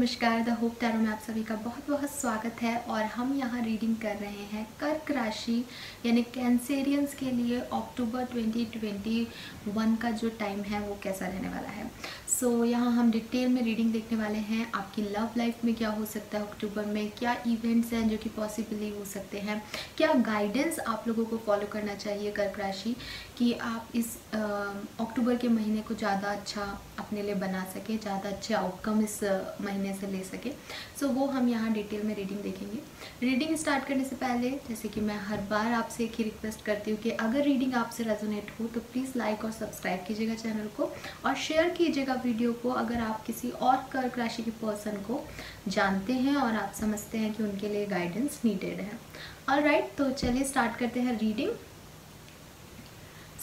नमस्कार। The hope tarot में आप सभी का बहुत बहुत स्वागत है। और हम यहाँ रीडिंग कर रहे हैं कर्क राशि यानी कैंसेरियंस के लिए अक्टूबर 2021 का जो टाइम है वो कैसा रहने वाला है। यहाँ हम डिटेल में रीडिंग देखने वाले हैं। आपकी लव लाइफ में क्या हो सकता है अक्टूबर में, क्या इवेंट्स हैं जो कि पॉसिबली हो सकते हैं, क्या गाइडेंस आप लोगों को फॉलो करना चाहिए कर्क राशि कि आप इस अक्टूबर के महीने को ज़्यादा अच्छा अपने लिए बना सके, ज़्यादा अच्छे आउटकम इस महीने से ले सके। वो हम यहाँ डिटेल में रीडिंग देखेंगे। रीडिंग स्टार्ट करने से पहले जैसे कि मैं हर बार आपसे एक ही रिक्वेस्ट करती हूँ कि अगर रीडिंग आपसे रेजोनेट हो तो प्लीज़ लाइक और सब्सक्राइब कीजिएगा चैनल को और शेयर कीजिएगा वीडियो को अगर आप किसी और कर्क राशि के पर्सन को जानते हैं और आप समझते हैं कि उनके लिए गाइडेंस नीडेड है। ऑलराइट, तो चलिए स्टार्ट करते हैं रीडिंग।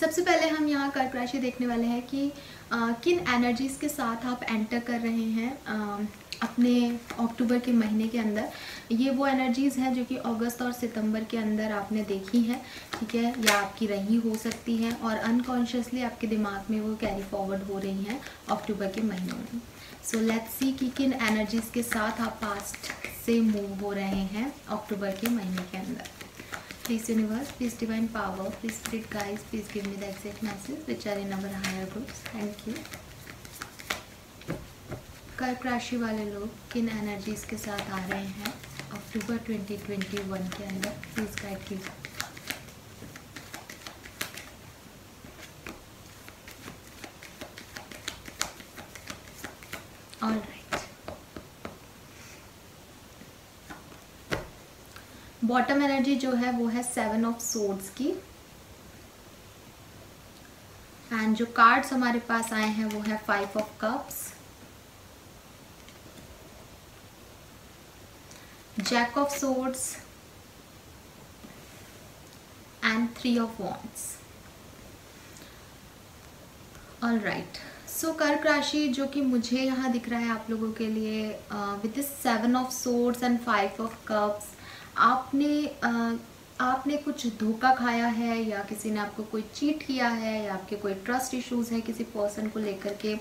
सबसे पहले हम यहाँ कर्क राशि देखने वाले हैं कि किन एनर्जीज़ के साथ आप एंटर कर रहे हैं अपने अक्टूबर के महीने के अंदर। ये वो एनर्जीज़ हैं जो कि अगस्त और सितंबर के अंदर आपने देखी हैं, ठीक है, या आपकी रही हो सकती हैं और अनकॉन्शियसली आपके दिमाग में वो कैरी फॉरवर्ड हो रही हैं अक्टूबर के महीनों में। लेट्स सी कि किन एनर्जीज़ के साथ आप पास्ट से मूव हो रहे हैं अक्टूबर के महीने के अंदर। Please universe, please divine power, please spirit guides, please give me the exact message which are in our higher groups. Thank you. कर्क राशि वाले लोग किन एनर्जीज के साथ आ रहे हैं अक्टूबर 2021 के अंदर, प्लीज गाइड कीजिए। ऑलराइट, बॉटम एनर्जी जो है वो है 7 ऑफ सोर्ड्स की एंड जो कार्ड्स हमारे पास आए हैं वो है 5 of cups, jack of swords and 3 of wands. Alright, कर्क राशि जो कि मुझे यहाँ दिख रहा है आप लोगों के लिए with this 7 of swords and 5 of cups, आपने कुछ धोखा खाया है या किसी ने आपको कोई चीट किया है या आपके कोई ट्रस्ट इश्यूज है किसी पर्सन को लेकर के।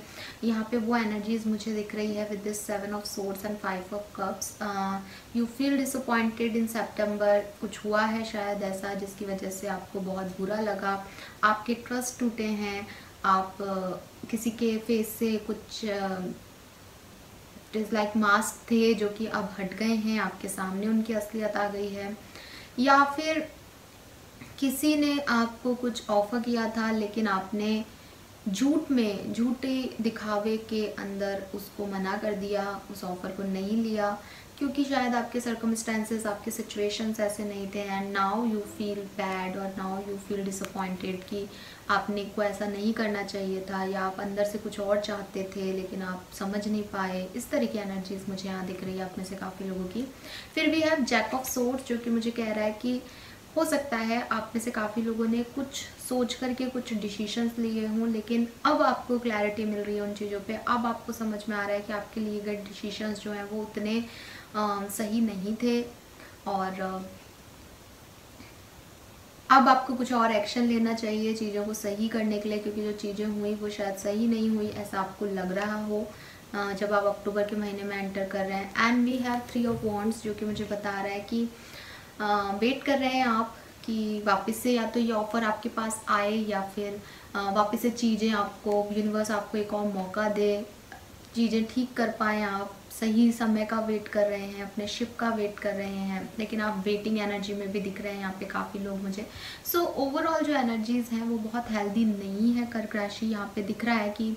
यहाँ पे वो एनर्जीज मुझे दिख रही है with this 7 of swords and 5 of cups. You feel disappointed in सितंबर, कुछ हुआ है शायद ऐसा जिसकी वजह से आपको बहुत बुरा लगा, आपके ट्रस्ट टूटे हैं, आप किसी के फेस से कुछ इज लाइक मास्क थे जो कि अब हट गए हैं, आपके सामने उनकी असलियत आ गई है, या फिर किसी ने आपको कुछ ऑफर किया था लेकिन आपने झूठे दिखावे के अंदर उसको मना कर दिया, उस ऑफर को नहीं लिया क्योंकि शायद आपके सर्कमस्टेंसेस, आपके सिचुएशंस ऐसे नहीं थे and now you feel bad और नाउ यू फील डिसअपॉइंटेड कि आपने को ऐसा नहीं करना चाहिए था या आप अंदर से कुछ और चाहते थे लेकिन आप समझ नहीं पाए। इस तरह की एनर्जीज मुझे यहाँ दिख रही है आप में से काफ़ी लोगों की। फिर भी है जैक ऑफ सोर्ड्स जो कि मुझे कह रहा है कि हो सकता है आप में से काफ़ी लोगों ने कुछ सोच करके कुछ डिसीजंस लिए हों लेकिन अब आपको क्लैरिटी मिल रही है उन चीज़ों पे। अब आपको समझ में आ रहा है कि आपके लिए गए डिसीजंस जो हैं वो उतने सही नहीं थे और अब आपको कुछ और एक्शन लेना चाहिए चीज़ों को सही करने के लिए, क्योंकि जो चीज़ें हुई वो शायद सही नहीं हुई ऐसा आपको लग रहा हो जब आप अक्टूबर के महीने में एंटर कर रहे हैं। And we have 3 of wands जो कि मुझे बता रहा है कि वेट कर रहे हैं आप कि वापस से या तो ये ऑफ़र आपके पास आए या फिर वापस से चीज़ें आपको यूनिवर्स आपको एक और मौका दे, चीज़ें ठीक कर पाएँ, आप सही समय का वेट कर रहे हैं, अपने शिप का वेट कर रहे हैं लेकिन आप वेटिंग एनर्जी में भी दिख रहे हैं यहाँ पे काफ़ी लोग मुझे। ओवरऑल जो एनर्जीज़ हैं वो बहुत हेल्दी नहीं है कर्क राशि। यहाँ पे दिख रहा है कि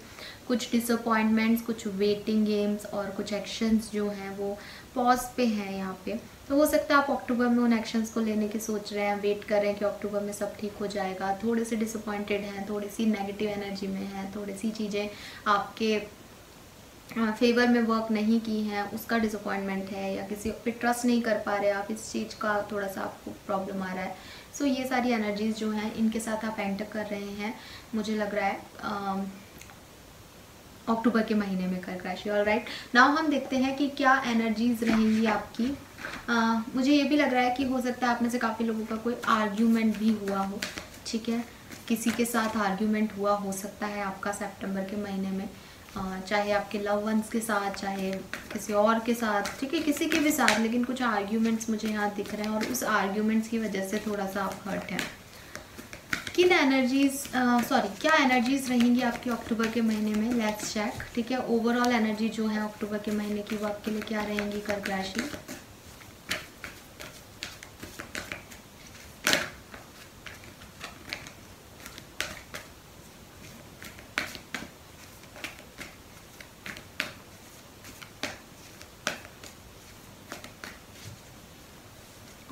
कुछ डिसअपॉइंटमेंट्स, कुछ वेटिंग गेम्स और कुछ एक्शंस जो हैं वो पॉज पे हैं यहाँ पे। तो हो सकता है आप अक्टूबर में उन एक्शंस को लेने की सोच रहे हैं, वेट कर रहे हैं कि अक्टूबर में सब ठीक हो जाएगा, थोड़े से डिसअपॉइंटेड हैं, थोड़ी सी नेगेटिव एनर्जी में हैं, थोड़ी सी चीज़ें आपके फेवर में वर्क नहीं की हैं उसका डिसअपॉइंटमेंट है, या किसी पे ट्रस्ट नहीं कर पा रहे आप, इस चीज़ का थोड़ा सा आपको प्रॉब्लम आ रहा है। ये सारी एनर्जीज़ जो हैं इनके साथ आप एंटर कर रहे हैं मुझे लग रहा है अक्टूबर के महीने में कर्क राशि। ऑलराइट, नाउ हम देखते हैं कि क्या एनर्जीज़ रहेंगी आपकी। मुझे ये भी लग रहा है कि हो सकता है आप में से काफ़ी लोगों का कोई आर्ग्यूमेंट भी हुआ हो, ठीक है, किसी के साथ आर्ग्यूमेंट हुआ हो सकता है आपका सितंबर के महीने में। चाहे आपके लव वंस के साथ, चाहे किसी और के साथ, ठीक है, किसी के भी साथ, लेकिन कुछ आर्ग्यूमेंट्स मुझे यहाँ दिख रहे हैं और उस आर्ग्यूमेंट्स की वजह से थोड़ा सा आप हर्ट हैं। किन एनर्जीज क्या एनर्जीज रहेंगी आपकी अक्टूबर के महीने में, लेट्स चेक। ठीक है, ओवरऑल एनर्जी जो है अक्टूबर के महीने की वो आपके लिए क्या रहेंगी कर्क राशि।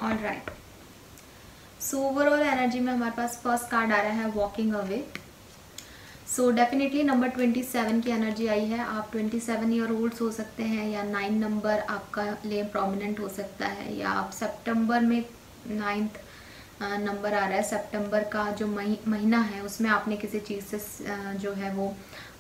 ऑलराइट, सो ओवरऑल एनर्जी में हमारे पास फर्स्ट कार्ड आ रहा है walking away. So definitely number 27 की एनर्जी आई है। आप 27 ईयर ओल्ड्स हो सकते हैं, या 9 नंबर आपका लिए प्रोमिनेंट हो सकता है, या आप सितंबर में 9th नंबर आ रहा है। सितंबर का जो महीना है उसमें आपने किसी चीज़ से जो है वो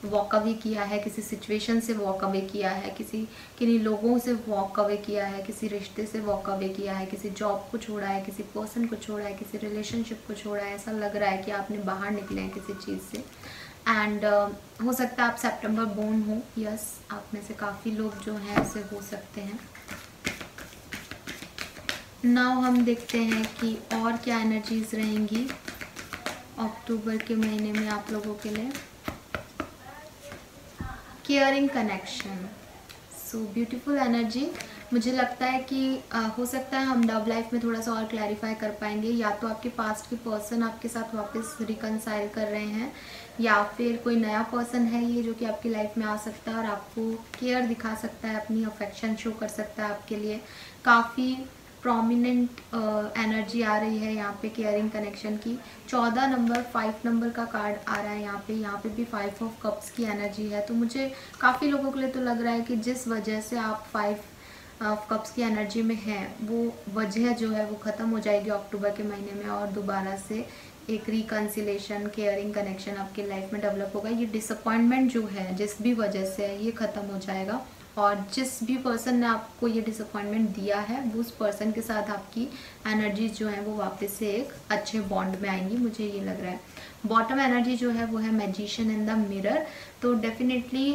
वॉक अवे किया है, किसी सिचुएशन से वॉक अवे किया है, किन्हीं लोगों से वॉक अवे किया है, किसी रिश्ते से वॉक अवे किया है, किसी जॉब को छोड़ा है, किसी पर्सन को छोड़ा है, किसी रिलेशनशिप को छोड़ा है। ऐसा लग रहा है कि आपने बाहर निकले हैं किसी चीज़ से। एंड हो सकता है आप सितंबर बोर्न हो, यस, आप में से काफ़ी लोग जो हैं ऐसे हो सकते हैं। नाउ हम देखते हैं कि और क्या एनर्जीज रहेंगी अक्टूबर के महीने में आप लोगों के लिए। Caring connection, so beautiful energy. मुझे लगता है कि हो सकता है हम लव लाइफ में थोड़ा सा और क्लैरिफाई कर पाएंगे, या तो आपके पास्ट के पर्सन आपके साथ वापस रिकनसाइल कर रहे हैं, या फिर कोई नया पर्सन है ये जो कि आपकी लाइफ में आ सकता है और आपको केयर दिखा सकता है, अपनी अफेक्शन शो कर सकता है आपके लिए। काफ़ी प्रोमिनेंट एनर्जी आ रही है यहाँ पे केयरिंग कनेक्शन की। 14 नंबर 5 नंबर का कार्ड आ रहा है यहाँ पे भी 5 ऑफ कप्स की एनर्जी है। तो मुझे काफ़ी लोगों के लिए तो लग रहा है कि जिस वजह से आप 5 ऑफ कप्स की एनर्जी में हैं वो वजह जो है वो ख़त्म हो जाएगी अक्टूबर के महीने में, और दोबारा से एक रिकन्सिलेशन केयरिंग कनेक्शन आपकी लाइफ में डेवलप होगा। ये डिसअपॉइंटमेंट जो है जिस भी वजह से है ये ख़त्म हो जाएगा, और जिस भी पर्सन ने आपको ये डिसअपॉइंटमेंट दिया है वो उस पर्सन के साथ आपकी एनर्जीज जो है वो वापस से एक अच्छे बॉन्ड में आएंगी, मुझे ये लग रहा है। बॉटम एनर्जी जो है वो है मैजिशियन इन द मिरर। तो डेफिनेटली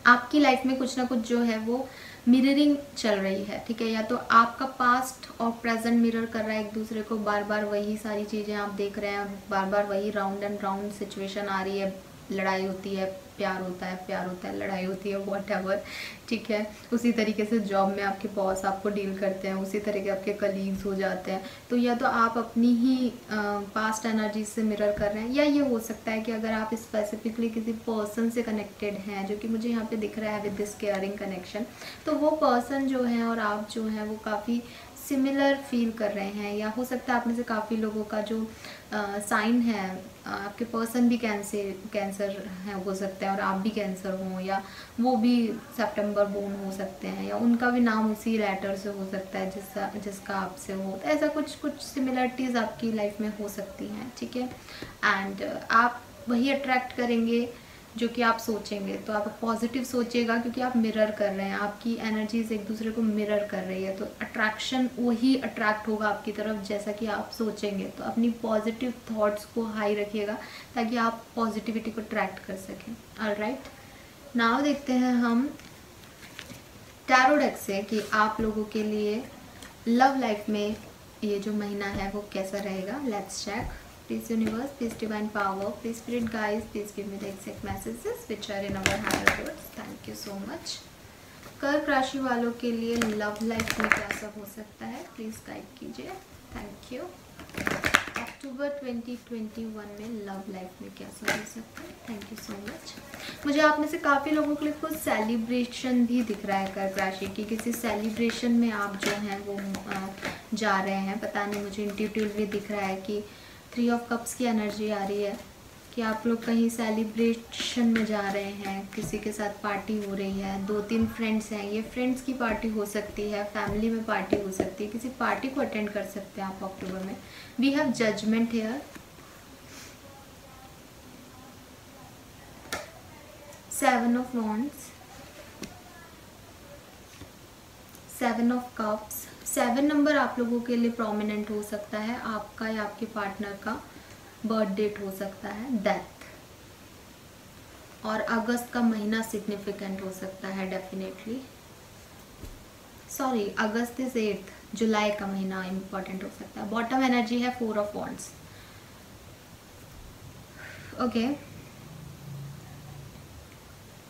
आपकी लाइफ में कुछ ना कुछ जो है वो मिररिंग चल रही है, ठीक है, या तो आपका पास्ट और प्रेजेंट मिरर कर रहा है एक दूसरे को, बार बार वही सारी चीज़ें आप देख रहे हैं, बार बार वही राउंड एंड राउंड सिचुएशन आ रही है, लड़ाई होती है, प्यार होता है, लड़ाई होती है, व्हाटएवर, ठीक है। उसी तरीके से जॉब में आपके बॉस आपको डील करते हैं, उसी तरह के आपके कलीग्स हो जाते हैं। तो या तो आप अपनी ही पास्ट एनर्जी से मिरर कर रहे हैं, या ये हो सकता है कि अगर आप स्पेसिफिकली किसी पर्सन से कनेक्टेड हैं, जो कि मुझे यहाँ पे दिख रहा है विद दिस केयरिंग कनेक्शन, तो वो पर्सन जो है और आप जो हैं वो काफ़ी सिमिलर फील कर रहे हैं, या हो सकता है आप में से काफ़ी लोगों का जो साइन है, आपके पर्सन भी कैंसर है हो सकता है और आप भी कैंसर हों, या वो भी सितंबर बोर्न हो सकते हैं, या उनका भी नाम उसी लेटर से हो सकता है जिसका आपसे हो। तो ऐसा कुछ सिमिलरिटीज़ आपकी लाइफ में हो सकती हैं, ठीक है। एंड आप वही अट्रैक्ट करेंगे जो कि आप सोचेंगे, तो आप पॉजिटिव सोचिएगा क्योंकि आप मिरर कर रहे हैं, आपकी एनर्जीज एक दूसरे को मिरर कर रही है, तो अट्रैक्शन वही अट्रैक्ट होगा आपकी तरफ जैसा कि आप सोचेंगे। तो अपनी पॉजिटिव थॉट्स को हाई रखिएगा ताकि आप पॉजिटिविटी को अट्रैक्ट कर सकें। ऑलराइट, नाउ देखते हैं हम टैरो डेक से कि आप लोगों के लिए लव लाइफ में ये जो महीना है वो कैसा रहेगा। Let's check. Please universe, please divine power, please spirit guides, please give me the exact messages which are in our higher words. Thank you so much. कर्क राशि वालों के लिए लव लाइफ में क्या सब हो सकता है, प्लीज गाइड कीजिए। Thank you. अक्टूबर 2021 में लव लाइफ में क्या सब हो सकता है, थैंक यू सो मच। मुझे आप में से काफ़ी लोगों के लिए कुछ सेलिब्रेशन भी दिख रहा है कर्क राशि की, किसी सेलिब्रेशन में आप जो हैं वो जा रहे हैं, पता नहीं, मुझे इंट्यूटिवली दिख रहा है कि 3 ऑफ कप्स की एनर्जी आ रही है कि आप लोग कहीं सेलिब्रेशन में जा रहे हैं, किसी के साथ पार्टी हो रही है, 2-3 फ्रेंड्स हैं, ये फ्रेंड्स की पार्टी हो सकती है, फैमिली में पार्टी हो सकती है, किसी पार्टी को अटेंड कर सकते हैं आप अक्टूबर में। We have judgement here, 7 of wands, 7 of cups. 7 number आप लोगों के लिए प्रोमिनेंट हो सकता है, आपका या आपके पार्टनर का बर्थ डेट हो सकता है, डेथ, और अगस्त का महीना सिग्निफिकेंट हो सकता है definitely. Sorry, August is 8th, जुलाई का महीना इम्पॉर्टेंट हो सकता है। बॉटम एनर्जी है 4 ऑफ वॉन्ड्स। ओके,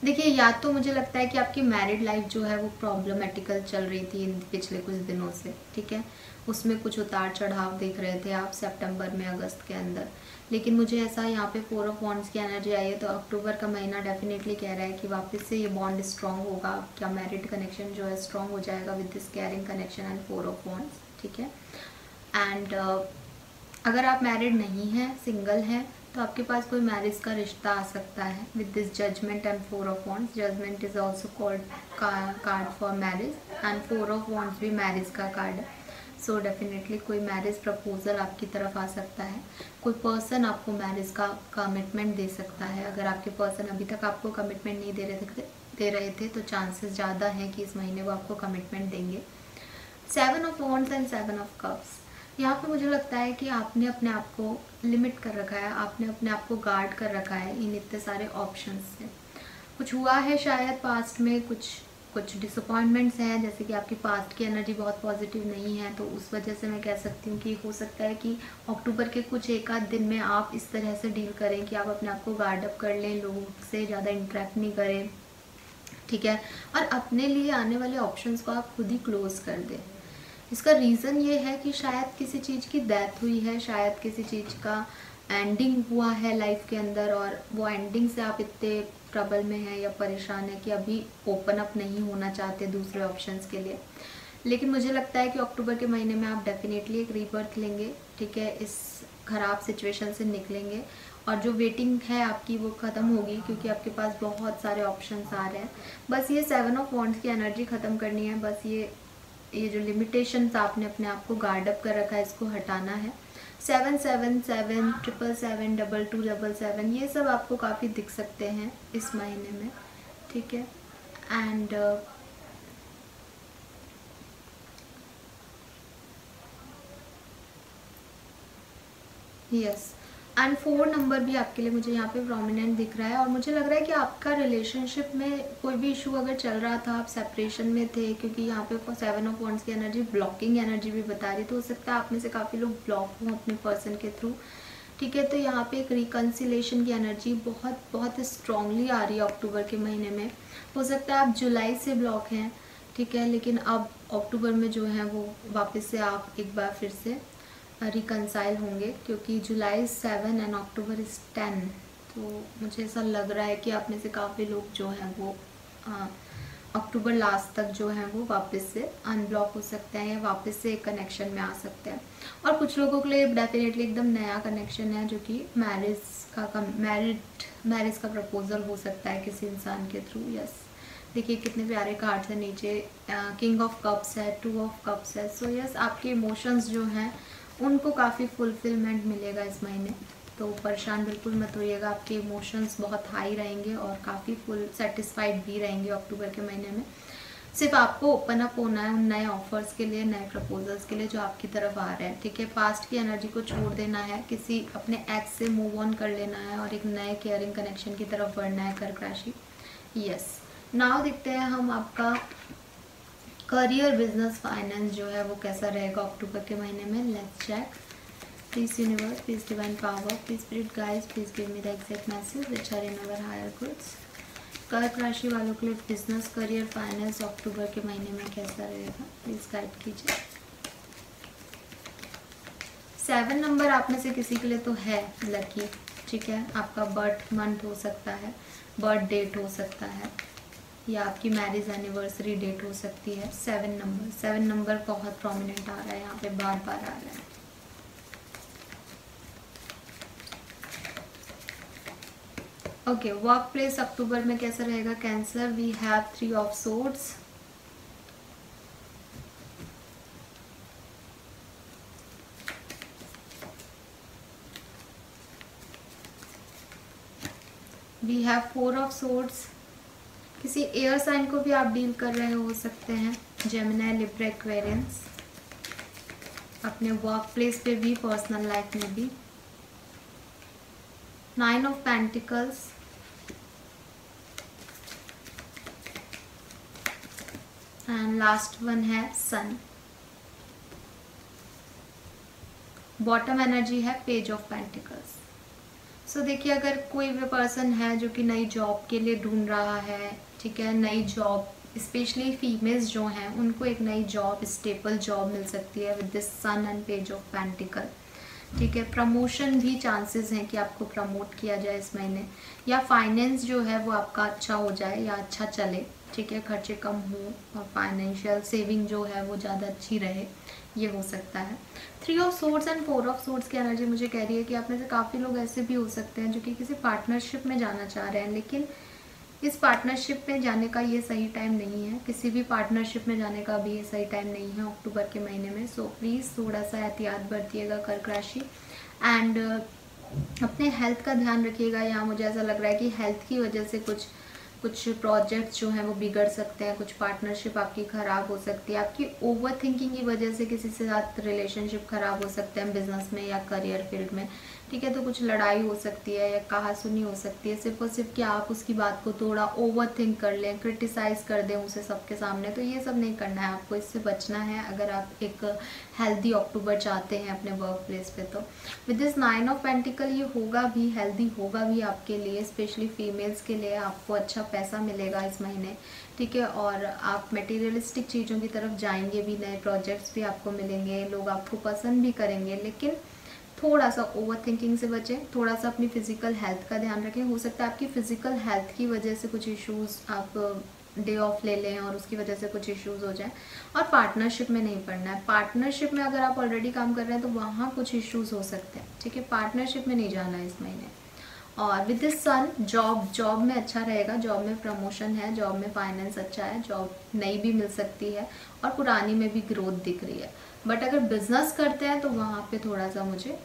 देखिए, या तो मुझे लगता है कि आपकी मैरिड लाइफ जो है वो प्रॉब्लमेटिकल चल रही थी इन पिछले कुछ दिनों से, ठीक है, उसमें कुछ उतार चढ़ाव देख रहे थे आप सितंबर में, अगस्त के अंदर। लेकिन मुझे ऐसा यहाँ पे 4 ऑफ वॉन्ड्स की एनर्जी आई है, तो अक्टूबर का महीना डेफिनेटली कह रहा है कि वापस से ये बॉन्ड स्ट्रांग होगा, क्या मैरिड कनेक्शन जो है स्ट्रांग हो जाएगा with this caring connection and 4 of wands, ठीक है। एंड अगर आप मैरिड नहीं हैं, सिंगल हैं, तो आपके पास कोई मैरिज का रिश्ता आ सकता है with this judgement and 4 of wands. Judgement is also called card for marriage and 4 of wands भी मैरिज का कार्ड है। सो डेफिनेटली कोई मैरिज प्रपोजल आपकी तरफ आ सकता है, कोई पर्सन आपको मैरिज का कमिटमेंट दे सकता है। अगर आपके पर्सन अभी तक आपको कमिटमेंट नहीं दे रहे थे तो चांसेस ज़्यादा हैं कि इस महीने वो आपको कमिटमेंट देंगे। 7 of wands and 7 of cups, यहाँ पे मुझे लगता है कि आपने अपने आप को लिमिट कर रखा है, आपने अपने आप को गार्ड कर रखा है इन इतने सारे ऑप्शंस से। कुछ हुआ है शायद पास्ट में, कुछ डिसअपॉइंटमेंट्स हैं, जैसे कि आपकी पास्ट की एनर्जी बहुत पॉजिटिव नहीं है, तो उस वजह से मैं कह सकती हूँ कि हो सकता है कि अक्टूबर के कुछ एक आध दिन में आप इस तरह से डील करें कि आप अपने आप को गार्ड अप कर लें, लोगों से ज़्यादा इंटरेक्ट नहीं करें, ठीक है, और अपने लिए आने वाले ऑप्शंस को आप खुद ही क्लोज कर दें। इसका रीज़न ये है कि शायद किसी चीज़ की डेथ हुई है, शायद किसी चीज़ का एंडिंग हुआ है लाइफ के अंदर, और वो एंडिंग से आप इतने ट्रबल में हैं या परेशान है कि अभी ओपन अप नहीं होना चाहते दूसरे ऑप्शंस के लिए। लेकिन मुझे लगता है कि अक्टूबर के महीने में आप डेफिनेटली एक रीबर्थ लेंगे, ठीक है, इस ख़राब सिचुएशन से निकलेंगे, और जो वेटिंग है आपकी वो ख़त्म होगी, क्योंकि आपके पास बहुत सारे ऑप्शंस आ रहे हैं। बस ये 7 ऑफ वॉन्ड्स की एनर्जी ख़त्म करनी है, बस ये जो लिमिटेशंस आपने अपने आप को गार्ड अप कर रखा है इसको हटाना है। 777 777 2277 ये सब आपको काफ़ी दिख सकते हैं इस महीने में, ठीक है। एंड यस, एंड 4 नंबर भी आपके लिए मुझे यहाँ पे प्रोमिनेंट दिख रहा है, और मुझे लग रहा है कि आपका रिलेशनशिप में कोई भी इशू अगर चल रहा था, आप सेपरेशन में थे, क्योंकि यहाँ पे 7 ऑफ वॉन्ड्स की एनर्जी ब्लॉकिंग एनर्जी भी बता रही, तो हो सकता है आप में से काफ़ी लोग ब्लॉक हों अपने पर्सन के थ्रू, ठीक है। तो यहाँ पे एक रिकन्सिलेशन की एनर्जी बहुत बहुत स्ट्रांगली आ रही है अक्टूबर के महीने में। हो सकता है आप जुलाई से ब्लॉक हैं, ठीक है, लेकिन अब अक्टूबर में जो है वो वापस से आप एक बार फिर से रिकनसाइल होंगे, क्योंकि जुलाई 7 एंड अक्टूबर इज़ 10। तो मुझे ऐसा लग रहा है कि आप में से काफ़ी लोग जो हैं वो अक्टूबर लास्ट तक जो है वो वापस से अनब्लॉक हो सकते हैं या वापस से एक कनेक्शन में आ सकते हैं। और कुछ लोगों के लिए डेफिनेटली एकदम नया कनेक्शन है, जो कि मैरिज का प्रपोजल हो सकता है किसी इंसान के थ्रू। यस, देखिए कितने प्यारे कार्ड्स हैं नीचे, किंग ऑफ कप्स है, 2 ऑफ कप्स है। सो यस, आपके इमोशंस जो हैं उनको काफ़ी फुलफिलमेंट मिलेगा इस महीने, तो परेशान बिल्कुल मत होइएगा, आपके इमोशंस बहुत हाई रहेंगे और काफ़ी फुल सेटिस्फाइड भी रहेंगे अक्टूबर के महीने में। सिर्फ आपको ओपन अप होना है उन नए ऑफर्स के लिए, नए प्रपोजल्स के लिए जो आपकी तरफ आ रहे हैं, ठीक है। पास्ट की एनर्जी को छोड़ देना है, किसी अपने एक्स से मूव ऑन कर लेना है और एक नए केयरिंग कनेक्शन की तरफ बढ़ना है कर्क राशि। यस, नाउ देखते हैं हम आपका करियर, बिजनेस, फाइनेंस जो है वो कैसा रहेगा अक्टूबर के महीने में। Let's check. Please universe, please divine power, please spirit guides, please give me the exact message which are in our higher goods. कर्क राशि वालों के लिए बिजनेस, करियर, फाइनेंस अक्टूबर के महीने में कैसा रहेगा, प्लीज गाइड कीजिए। 7 नंबर आप में से किसी के लिए तो है लकी, ठीक है, आपका बर्थ मंथ हो सकता है, बर्थ डेट हो सकता है, या आपकी मैरिज एनिवर्सरी डेट हो सकती है। 7 नंबर बहुत प्रोमिनेंट आ रहा है यहाँ पे, बार बार आ रहा है। ओके, वर्क प्लेस अक्टूबर में कैसा रहेगा cancer. We have 3 of swords, we have 4 of swords. किसी एयर साइन को भी आप डील कर रहे हो सकते हैं, जेमिनी, लिब्रा, एक्वेरियंस, अपने वर्क प्लेस पे भी, पर्सनल लाइफ में भी। 9 of pentacles, and last one है सन। बॉटम एनर्जी है पेज ऑफ पेंटिकल्स। सो देखिए, अगर कोई भी पर्सन है जो कि नई जॉब के लिए ढूंढ रहा है, ठीक है, नई जॉब, स्पेशली फीमेल्स जो हैं उनको एक नई जॉब, स्टेबल जॉब मिल सकती है with this sun and page of pentacle, ठीक है। प्रमोशन भी चांसेस हैं कि आपको प्रमोट किया जाए इस महीने, या फाइनेंस जो है वो आपका अच्छा हो जाए या अच्छा चले, ठीक है, खर्चे कम हो और फाइनेंशियल सेविंग जो है वो ज़्यादा अच्छी रहे, ये हो सकता है। 3 of swords and 4 of swords की एनर्जी मुझे कह रही है कि आप में से काफ़ी लोग ऐसे भी हो सकते हैं जो कि किसी पार्टनरशिप में जाना चाह रहे हैं, लेकिन इस पार्टनरशिप में जाने का ये सही टाइम नहीं है, किसी भी पार्टनरशिप में जाने का भी ये सही टाइम नहीं है अक्टूबर के महीने में। सो प्लीज़ थोड़ा सा एहतियात बरतिएगा कर्क राशि, एंड अपने हेल्थ का ध्यान रखिएगा। यहाँ मुझे ऐसा लग रहा है कि हेल्थ की वजह से कुछ प्रोजेक्ट्स जो हैं वो बिगड़ सकते हैं, कुछ पार्टनरशिप आपकी ख़राब हो सकती है, आपकी ओवर थिंकिंग की वजह से किसी से साथ रिलेशनशिप ख़राब हो सकते हैं बिजनेस में या करियर फील्ड में, ठीक है। तो कुछ लड़ाई हो सकती है या कहासुनी हो सकती है, सिर्फ और सिर्फ कि आप उसकी बात को थोड़ा ओवर थिंक कर लें, क्रिटिसाइज़ कर दें उसे सबके सामने। तो ये सब नहीं करना है आपको, इससे बचना है अगर आप एक हेल्दी अक्टूबर चाहते हैं अपने वर्क प्लेस पे। तो विद दिस 9 ऑफ पेंटिकल ये होगा भी, हेल्दी होगा भी आपके लिए, स्पेशली फीमेल्स के लिए। आपको अच्छा पैसा मिलेगा इस महीने, ठीक है, और आप मटेरियलिस्टिक चीज़ों की तरफ जाएंगे भी, नए प्रोजेक्ट्स भी आपको मिलेंगे, लोग आपको पसंद भी करेंगे, लेकिन थोड़ा सा ओवर थिंकिंग से बचें, थोड़ा सा अपनी फिजिकल हेल्थ का ध्यान रखें। हो सकता है आपकी फिजिकल हेल्थ की वजह से कुछ इश्यूज़, आप डे ऑफ ले लें और उसकी वजह से कुछ इश्यूज़ हो जाएं। और पार्टनरशिप में नहीं पड़ना है, पार्टनरशिप में अगर आप ऑलरेडी काम कर रहे हैं तो वहाँ कुछ इश्यूज़ हो सकते हैं, ठीक है, पार्टनरशिप में नहीं जाना है इस महीने। और विद दिस सन जॉब में अच्छा रहेगा, जॉब में प्रमोशन है, जॉब में फाइनेंस अच्छा है, जॉब नई भी मिल सकती है और पुरानी में भी ग्रोथ दिख रही है। बट अगर बिजनेस करते हैं तो वहाँ पे थोड़ा सा मुझे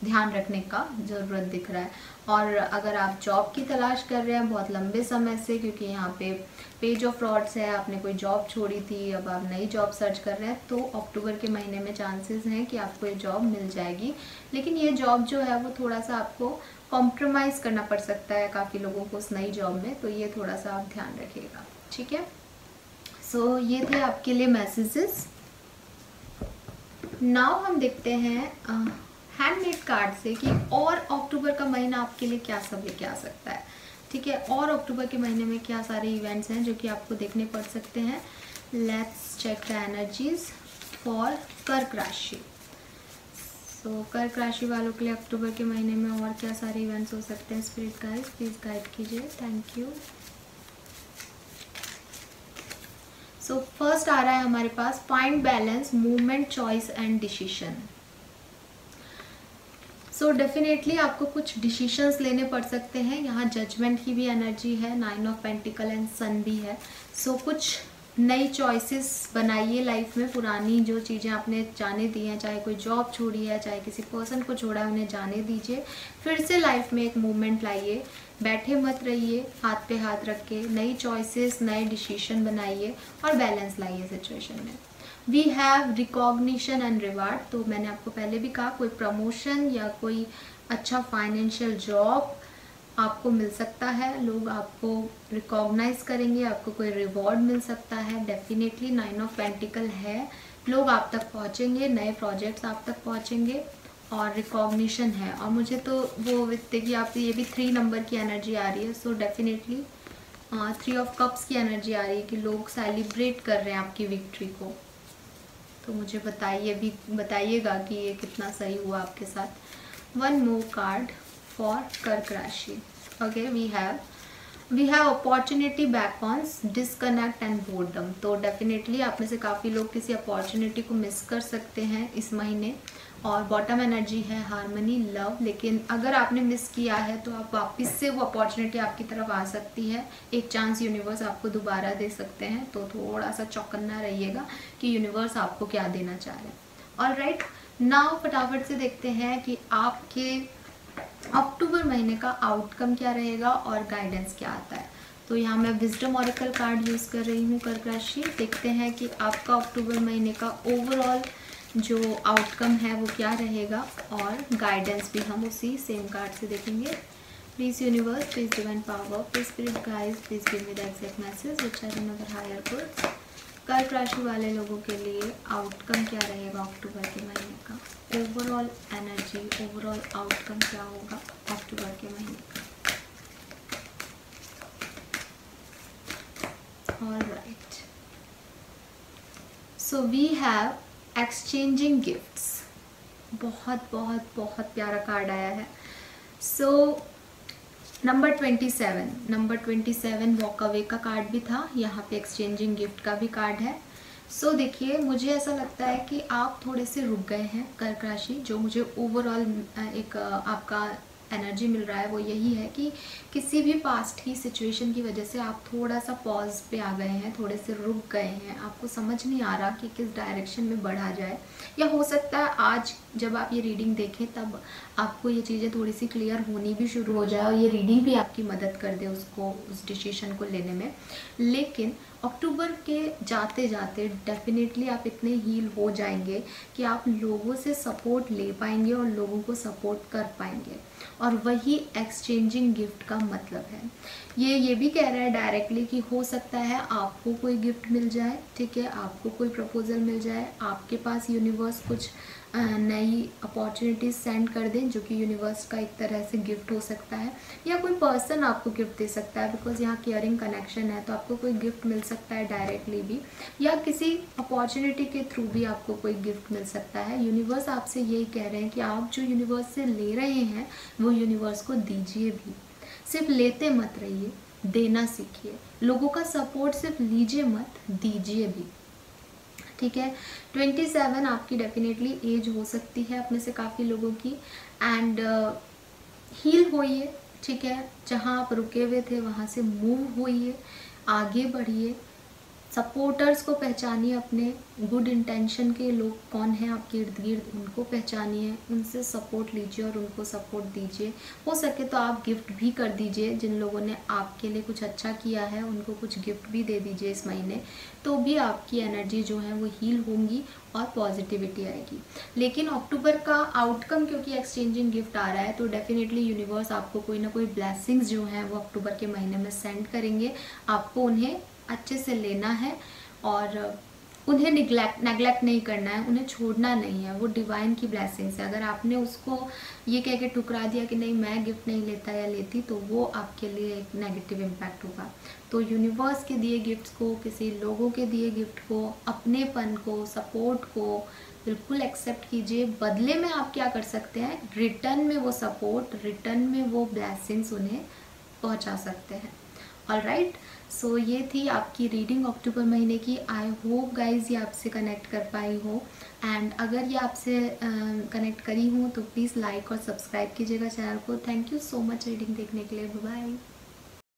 ध्यान रखने का ज़रूरत दिख रहा है। और अगर आप जॉब की तलाश कर रहे हैं बहुत लंबे समय से, क्योंकि यहाँ पे पेज ऑफ रॉड्स है, आपने कोई जॉब छोड़ी थी, अब आप नई जॉब सर्च कर रहे हैं, तो अक्टूबर के महीने में चांसेस हैं कि आपको ये जॉब मिल जाएगी। लेकिन ये जॉब जो है वो थोड़ा सा आपको कॉम्प्रोमाइज़ करना पड़ सकता है काफ़ी लोगों को उस नई जॉब में, तो ये थोड़ा सा आप ध्यान रखिएगा, ठीक है। सो ये थे आपके लिए मैसेजेस। नाउ हम देखते हैं हैंडमेड कार्ड से कि और अक्टूबर का महीना आपके लिए क्या सब लेके आ सकता है, ठीक है, और अक्टूबर के महीने में क्या सारे इवेंट्स हैं जो कि आपको देखने पड़ सकते हैं। Let's check the energies for कर्क राशि। सो कर्क राशि वालों के लिए अक्टूबर के महीने में और क्या सारे इवेंट्स हो सकते हैं, स्पिरिट गाइड प्लीज़ गाइड कीजिए, थैंक यू। सो फर्स्ट आ रहा है हमारे पास find balance, movement, choice and decision. So definitely आपको कुछ डिसीजंस लेने पड़ सकते हैं, यहाँ जजमेंट की भी एनर्जी है, 9 ऑफ पेंटिकल एंड सन भी है। सो कुछ नई चॉइसेस बनाइए लाइफ में, पुरानी जो चीज़ें आपने जाने दी हैं, चाहे कोई जॉब छोड़ी है, चाहे किसी पर्सन को छोड़ा है, उन्हें जाने दीजिए, फिर से लाइफ में एक मूवमेंट लाइए, बैठे मत रहिए, हाथ पे हाथ रख के नई चॉइसेस, नए डिसीजन बनाइए और बैलेंस लाइए सिचुएशन में। We have recognition and reward, तो मैंने आपको पहले भी कहा कोई प्रमोशन या कोई अच्छा फाइनेंशियल जॉब आपको मिल सकता है, लोग आपको रिकॉग्नाइज करेंगे, आपको कोई रिवॉर्ड मिल सकता है। डेफिनेटली 9 ऑफ पेंटिकल है, लोग आप तक पहुंचेंगे, नए प्रोजेक्ट्स आप तक पहुंचेंगे और रिकॉग्निशन है। और मुझे तो वो देखिए आप, ये भी 3 नंबर की एनर्जी आ रही है, सो डेफिनेटली 3 ऑफ कप्स की एनर्जी आ रही है कि लोग सेलिब्रेट कर रहे हैं आपकी विक्ट्री को। तो मुझे बताइएगा कि ये कितना सही हुआ आपके साथ। 1 मोर कार्ड फॉर कर्क राशि। Okay, we have opportunity back ons, disconnect and boredom. तो डेफिनेटली आप में से काफ़ी लोग किसी अपॉर्चुनिटी को मिस कर सकते हैं इस महीने। और बॉटम एनर्जी है हार्मनी, लव, लेकिन अगर आपने मिस किया है तो आप वापस से वो अपॉर्चुनिटी आपकी तरफ आ सकती है, एक चांस यूनिवर्स आपको दोबारा दे सकते हैं। तो थोड़ा सा चौकन्ना रहिएगा कि यूनिवर्स आपको क्या देना चाह रहे हैं। ऑलराइट, नाउ फटाफट से देखते हैं कि आपके अक्टूबर महीने का आउटकम क्या रहेगा और गाइडेंस क्या आता है। तो यहाँ मैं विजडम ऑरेकल कार्ड यूज़ कर रही हूँ कर्क राशि। देखते हैं कि आपका अक्टूबर महीने का ओवरऑल जो आउटकम है वो क्या रहेगा और गाइडेंस भी हम उसी सेम कार्ड से देखेंगे। Please universe, please divine power, please spirit guides, please give me the exact message which are in our higher goods. कर्क राशि वाले लोगों के लिए आउटकम क्या रहेगा अक्टूबर के महीने का, ओवरऑल एनर्जी, ओवरऑल आउटकम क्या होगा अक्टूबर के महीने का. All right, so we have exchanging gifts. बहुत बहुत बहुत प्यारा कार्ड आया है. सो नंबर 27 वॉक अवे का कार्ड भी था, यहाँ पे एक्सचेंजिंग गिफ्ट का भी कार्ड है. सो देखिए, मुझे ऐसा लगता है कि आप थोड़े से रुक गए हैं कर्क राशि. जो मुझे ओवरऑल एक आपका एनर्जी मिल रहा है वो यही है कि किसी भी पास्ट की सिचुएशन की वजह से आप थोड़ा सा पॉज पे आ गए हैं, थोड़े से रुक गए हैं. आपको समझ नहीं आ रहा कि किस डायरेक्शन में बढ़ा जाए, या हो सकता है आज जब आप ये रीडिंग देखें तब आपको ये चीज़ें थोड़ी सी क्लियर होनी भी शुरू हो जाए और ये रीडिंग भी आपकी मदद कर दे उसको, उस डिसीजन को लेने में. लेकिन अक्टूबर के जाते जाते डेफिनेटली आप इतने हील हो जाएंगे कि आप लोगों से सपोर्ट ले पाएंगे और लोगों को सपोर्ट कर पाएंगे. और वही एक्सचेंजिंग गिफ्ट का मतलब है. ये भी कह रहा है डायरेक्टली कि हो सकता है आपको कोई गिफ्ट मिल जाए, ठीक है, आपको कोई प्रपोजल मिल जाए, आपके पास यूनिवर्स कुछ नई अपॉर्चुनिटीज सेंड कर दें जो कि यूनिवर्स का एक तरह से गिफ्ट हो सकता है, या कोई पर्सन आपको गिफ्ट दे सकता है. बिकॉज यहाँ केयरिंग कनेक्शन है तो आपको कोई गिफ्ट मिल सकता है डायरेक्टली भी, या किसी अपॉर्चुनिटी के थ्रू भी आपको कोई गिफ्ट मिल सकता है. यूनिवर्स आपसे यही कह रहे हैं कि आप जो यूनिवर्स से ले रहे हैं वो यूनिवर्स को दीजिए भी. सिर्फ लेते मत रहिए, देना सीखिए. लोगों का सपोर्ट सिर्फ लीजिए मत, दीजिए भी, ठीक है. 27 आपकी डेफिनेटली एज हो सकती है अपने से काफ़ी लोगों की. एंड हील होइए, ठीक है. जहाँ आप रुके हुए थे वहाँ से मूव होइए, आगे बढ़िए. सपोर्टर्स को पहचानिए, अपने गुड इंटेंशन के लोग कौन हैं आपके इर्द गिर्द उनको पहचानिए, उनसे सपोर्ट लीजिए और उनको सपोर्ट दीजिए. हो सके तो आप गिफ्ट भी कर दीजिए. जिन लोगों ने आपके लिए कुछ अच्छा किया है उनको कुछ गिफ्ट भी दे दीजिए इस महीने, तो भी आपकी एनर्जी जो है वो हील होंगी और पॉजिटिविटी आएगी. लेकिन अक्टूबर का आउटकम क्योंकि एक्सचेंजिंग गिफ्ट आ रहा है तो डेफिनेटली यूनिवर्स आपको कोई ना कोई ब्लेसिंग्स जो हैं वो अक्टूबर के महीने में सेंड करेंगे. आपको उन्हें अच्छे से लेना है और उन्हें नेग्लेक्ट नहीं करना है, उन्हें छोड़ना नहीं है. वो डिवाइन की ब्लेसिंग्स है. अगर आपने उसको ये कह के ठुकरा दिया कि नहीं मैं गिफ्ट नहीं लेता या लेती, तो वो आपके लिए एक नेगेटिव इम्पैक्ट होगा. तो यूनिवर्स के दिए गिफ्ट्स को, किसी लोगों के दिए गिफ्ट को, अपनेपन को, सपोर्ट को बिल्कुल एक्सेप्ट कीजिए. बदले में आप क्या कर सकते हैं, रिटर्न में वो सपोर्ट, रिटर्न में वो ब्लेसिंग्स उन्हें पहुंचा सकते हैं. ऑल राइट, सो ये थी आपकी रीडिंग अक्टूबर महीने की. आई होप गाइज ये आपसे कनेक्ट कर पाई हो. एंड अगर ये आपसे कनेक्ट करी हूँ तो प्लीज़ लाइक और सब्सक्राइब कीजिएगा चैनल को. Thank you so much reading देखने के लिए. बाय.